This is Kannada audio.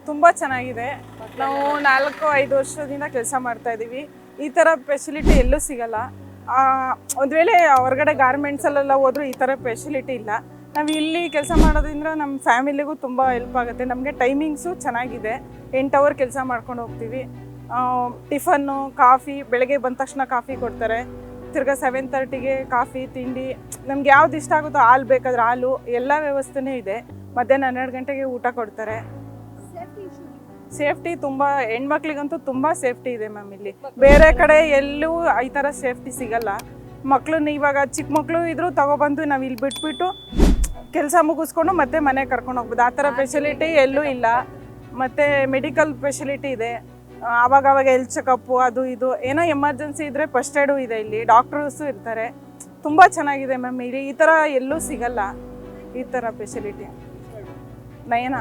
ತುಂಬ ಚೆನ್ನಾಗಿದೆ. ನಾವು 4-5 ವರ್ಷದಿಂದ ಕೆಲಸ ಮಾಡ್ತಾ ಇದ್ದೀವಿ. ಈ ಥರ ಫೆಸಿಲಿಟಿ ಎಲ್ಲೂ ಸಿಗಲ್ಲ. ಒಂದು ವೇಳೆ ಹೊರಗಡೆ ಗಾರ್ಮೆಂಟ್ಸಲ್ಲೆಲ್ಲ ಹೋದ್ರೂ ಈ ಥರ ಫೆಸಿಲಿಟಿ ಇಲ್ಲ. ನಾವು ಇಲ್ಲಿ ಕೆಲಸ ಮಾಡೋದ್ರಿಂದ ನಮ್ಮ ಫ್ಯಾಮಿಲಿಗೂ ತುಂಬ ಹೆಲ್ಪ್ ಆಗುತ್ತೆ. ನಮಗೆ ಟೈಮಿಂಗ್ಸು ಚೆನ್ನಾಗಿದೆ. 8 ಅವರ್ ಕೆಲಸ ಮಾಡ್ಕೊಂಡು ಹೋಗ್ತೀವಿ. ಟಿಫನ್ನು, ಕಾಫಿ, ಬೆಳಗ್ಗೆ ಬಂದ ತಕ್ಷಣ ಕಾಫಿ ಕೊಡ್ತಾರೆ. ತಿರ್ಗಾ 7:30ಗೆ ಕಾಫಿ, ತಿಂಡಿ, ನಮ್ಗೆ ಯಾವ್ದು ಇಷ್ಟ ಆಗುತ್ತೋ ಹಾಲು ಬೇಕಾದ್ರೆ ಹಾಲು, ಎಲ್ಲ ವ್ಯವಸ್ಥೆನೇ ಇದೆ. ಮಧ್ಯಾಹ್ನ 12 ಗಂಟೆಗೆ ಊಟ ಕೊಡ್ತಾರೆ. ಸೇಫ್ಟಿ ತುಂಬ, ಹೆಣ್ಮಕ್ಳಿಗಂತೂ ತುಂಬ ಸೇಫ್ಟಿ ಇದೆ ಮ್ಯಾಮ್ ಇಲ್ಲಿ. ಬೇರೆ ಕಡೆ ಎಲ್ಲೂ ಈ ಥರ ಸೇಫ್ಟಿ ಸಿಗಲ್ಲ. ಮಕ್ಕಳನ್ನ ಇವಾಗ ಚಿಕ್ಕ ಮಕ್ಕಳು ಇದ್ರೂ ತಗೊಬಂದು ನಾವು ಇಲ್ಲಿ ಬಿಟ್ಬಿಟ್ಟು ಕೆಲಸ ಮುಗಿಸ್ಕೊಂಡು ಮತ್ತೆ ಮನೆಗೆ ಕರ್ಕೊಂಡು ಹೋಗ್ಬೋದು. ಆ ಥರ ಫೆಸಿಲಿಟಿ ಎಲ್ಲೂ ಇಲ್ಲ. ಮತ್ತು ಮೆಡಿಕಲ್ ಫೆಸಿಲಿಟಿ ಇದೆ. ಆವಾಗ ಹೆಲ್ತ್ ಚೆಕಪ್ಪು, ಅದು ಇದು ಏನೋ ಎಮರ್ಜೆನ್ಸಿ ಇದ್ದರೆ ಫಸ್ಟ್ ಏಡು ಇದೆ ಇಲ್ಲಿ. ಡಾಕ್ಟರ್ಸು ಇರ್ತಾರೆ. ತುಂಬ ಚೆನ್ನಾಗಿದೆ ಮ್ಯಾಮ್ ಇಲ್ಲಿ. ಈ ಥರ ಎಲ್ಲೂ ಸಿಗಲ್ಲ ಈ ಥರ ಫೆಸಿಲಿಟಿ. ನಯನ.